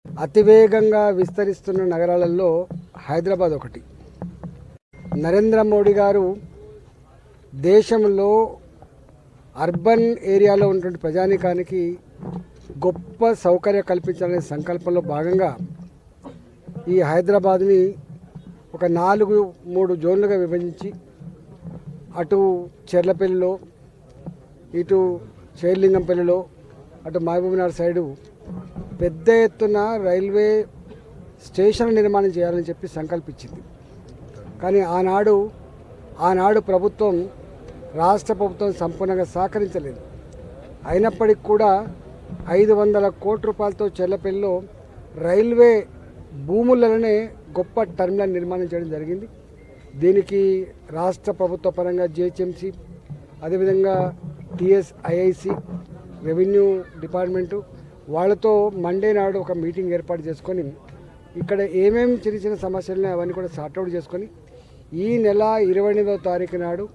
అతివేగంగా విస్తరిస్తున్న నగరాలలో హైదరాబాద్ ఒకటి. నరేంద్ర మోడీ గారు దేశంలో అర్బన్ ఏరియాలో ఉన్నటువంటి ప్రజానీకానికి గొప్ప సౌకర్యం కల్పించాలనే సంకల్పంలో భాగంగా ఈ హైదరాబాద్ని ఒక 4-3 జోన్లుగా విభజించి అటు చెర్లపల్లిలో, ఇటు షేర్లింగంపల్లిలో, అటు మహబూబ్నగర్ సైడు పెద్ద ఎత్తున రైల్వే స్టేషన్ నిర్మాణం చేయాలని చెప్పి సంకల్పించింది. కానీ ఆనాడు ప్రభుత్వం, రాష్ట్ర ప్రభుత్వం సంపూర్ణంగా సహకరించలేదు. అయినప్పటికీ కూడా 500 కోట్ల రూపాయలతో చెర్లపల్లిలో రైల్వే భూములనే గొప్ప టర్మినల్ నిర్మాణం చేయడం జరిగింది. దీనికి రాష్ట్ర ప్రభుత్వ పరంగా జిహెచ్ఎంసీ, అదేవిధంగా టీఎస్ఐఐసి, రెవెన్యూ డిపార్ట్మెంటు వాళ్ళతో మండే నాడు ఒక మీటింగ్ ఏర్పాటు చేసుకొని ఇక్కడ ఏమేమి చిన్న సమస్యలు అవన్నీ కూడా సార్ట్అవుట్ చేసుకొని ఈ నెల 28వ తారీఖు నాడు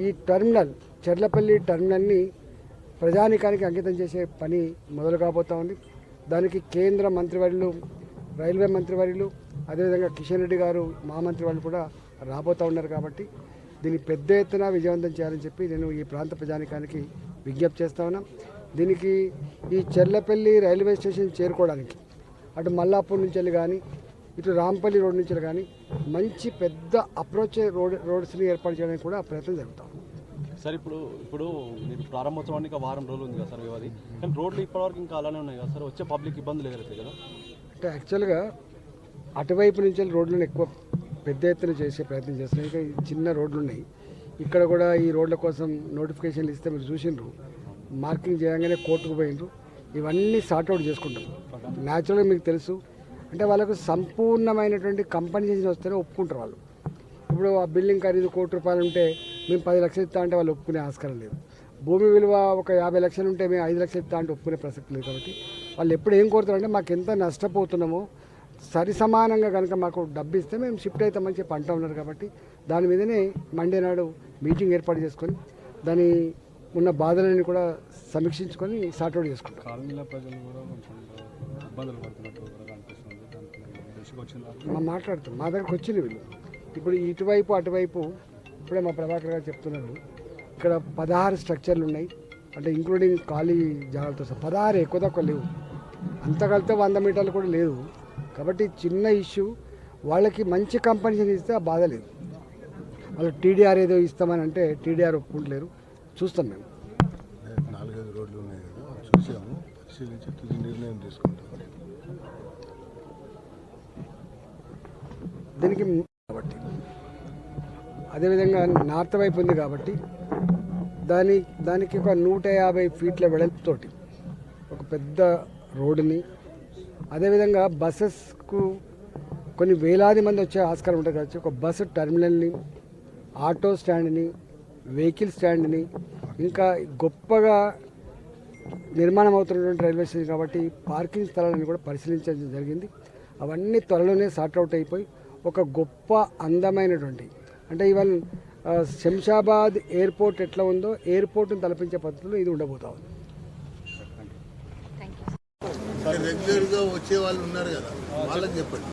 ఈ టర్మినల్, చెర్లపల్లి టర్మినల్ని ప్రజానీకానికి అంకితం చేసే పని మొదలు కాబోతా ఉంది. దానికి కేంద్ర మంత్రివర్యులు, రైల్వే మంత్రివర్యులు, అదేవిధంగా కిషన్ రెడ్డి గారు మా మంత్రివర్యులు కూడా రాబోతూ ఉన్నారు. కాబట్టి దీన్ని పెద్ద ఎత్తున విజయవంతం చేయాలని చెప్పి నేను ఈ ప్రాంత ప్రజానీకానికి విజ్ఞప్తి చేస్తా ఉన్నా. దీనికి ఈ చెర్లపల్లి రైల్వే స్టేషన్ చేరుకోవడానికి అటు మల్లాపూర్ నుంచి కానీ, ఇటు రాంపల్లి రోడ్ నుంచి కానీ మంచి పెద్ద అప్రోచ్ రోడ్స్ని ఏర్పాటు చేయడానికి కూడా ప్రయత్నం జరుగుతాం. సార్ ఇప్పుడు మీరు ప్రారంభోత్సవానికి వారం రోజులు ఉంది కదా సార్ వ్యవధి, కానీ రోడ్లు ఇప్పటివరకు ఇంకా అలానే ఉన్నాయి కదా సార్, వచ్చే పబ్లిక్ ఇబ్బందులు ఎదురవుతాయి కదా? అంటే యాక్చువల్గా అటువైపు నుంచి రోడ్లను ఎక్కువ పెద్ద ఎత్తున చేసే ప్రయత్నం చేస్తున్నాయి. ఇంకా చిన్న రోడ్లు ఉన్నాయి. ఇక్కడ కూడా ఈ రోడ్ల కోసం నోటిఫికేషన్లు ఇస్తే మీరు చూసిండ్రు, మార్కింగ్ చేయగానే కోర్టుకు పోయినరు. ఇవన్నీ సార్ట్అవుట్ చేసుకుంటాం. న్యాచురల్గా మీకు తెలుసు, అంటే వాళ్ళకు సంపూర్ణమైనటువంటి కంపెన్సేషన్ వస్తేనే ఒప్పుకుంటారు వాళ్ళు. ఇప్పుడు ఆ బిల్డింగ్ ఖరీదు ₹1,00,00,000 ఉంటే మేము 10 లక్షలు ఇస్తా అంటే వాళ్ళు ఒప్పుకునే ఆస్కారం లేదు. భూమి విలువ ఒక 50 లక్షలు ఉంటే మేము 5 లక్షలు ఇస్తా అంటే ఒప్పుకునే ప్రసక్తి లేదు. కాబట్టి వాళ్ళు ఎప్పుడు ఏం కోరుతారంటే మాకు ఎంత నష్టపోతున్నామో సరి సమానంగా కనుక మాకు డబ్బు ఇస్తే మేము షిఫ్ట్ అవుతామని చెప్పి అంటూ ఉన్నారు. కాబట్టి దాని మీదనే మండే నాడు మీటింగ్ ఏర్పాటు చేసుకొని దాని ఉన్న బాధలన్నీ కూడా సమీక్షించుకొని సార్ట్అవుట్ చేసుకుంటాం. మాట్లాడుతాం, మా దగ్గరకు వచ్చింది వీళ్ళు. ఇప్పుడు ఇటువైపు అటువైపు ఇప్పుడే మా ప్రభాకర్ గారు చెప్తున్నారు, ఇక్కడ 16 స్ట్రక్చర్లు ఉన్నాయి. అంటే ఇంక్లూడింగ్ ఖాళీ జాగాలతో 16, ఎక్కువ తక్కువ లేవు. అంత కలితే 100 మీటర్లు కూడా లేదు. కాబట్టి చిన్న ఇష్యూ, వాళ్ళకి మంచి కంపెనీషన్ ఇస్తే ఆ బాధ లేదు. వాళ్ళు టీడీఆర్ ఏదో ఇస్తామని అంటే టీడీఆర్ ఒప్పుకుంటలేరు. చూస్తాం మేము. 4-5 రోడ్లు ఉన్నాయి కదా, చూసాము, పరిశీలించి తుది నిర్ణయం తీసుకుంటాం. దీనికి కాబట్టి అదేవిధంగా నార్త్ వైపు ఉంది కాబట్టి దానికి ఒక 150 ఫీట్ల వెడల్పుతోటి ఒక పెద్ద రోడ్డుని, అదేవిధంగా బస్సెస్కు కొన్ని వేలాది మంది వచ్చే ఆస్కారం ఉంటుంది కాబట్టి ఒక బస్సు టర్మినల్ని, ఆటో స్టాండ్ని, వెహికల్ స్టాండ్ని, ఇంకా గొప్పగా నిర్మాణం అవుతున్నటువంటి రైల్వే స్టేషన్ కాబట్టి పార్కింగ్ స్థలాలను కూడా పరిశీలించడం జరిగింది. అవన్నీ త్వరలోనే సార్ట్అవుట్ అయిపోయి ఒక గొప్ప అందమైనటువంటి, అంటే ఈవెన్ శంషాబాద్ ఎయిర్పోర్ట్ ఎట్లా ఉందో ఎయిర్పోర్ట్ని తలపించే పద్ధతిలో ఇది ఉండబోతా ఉంది. రెగ్యులర్గా వచ్చే వాళ్ళు ఉన్నారు కదా, వాళ్ళకి చెప్పండి.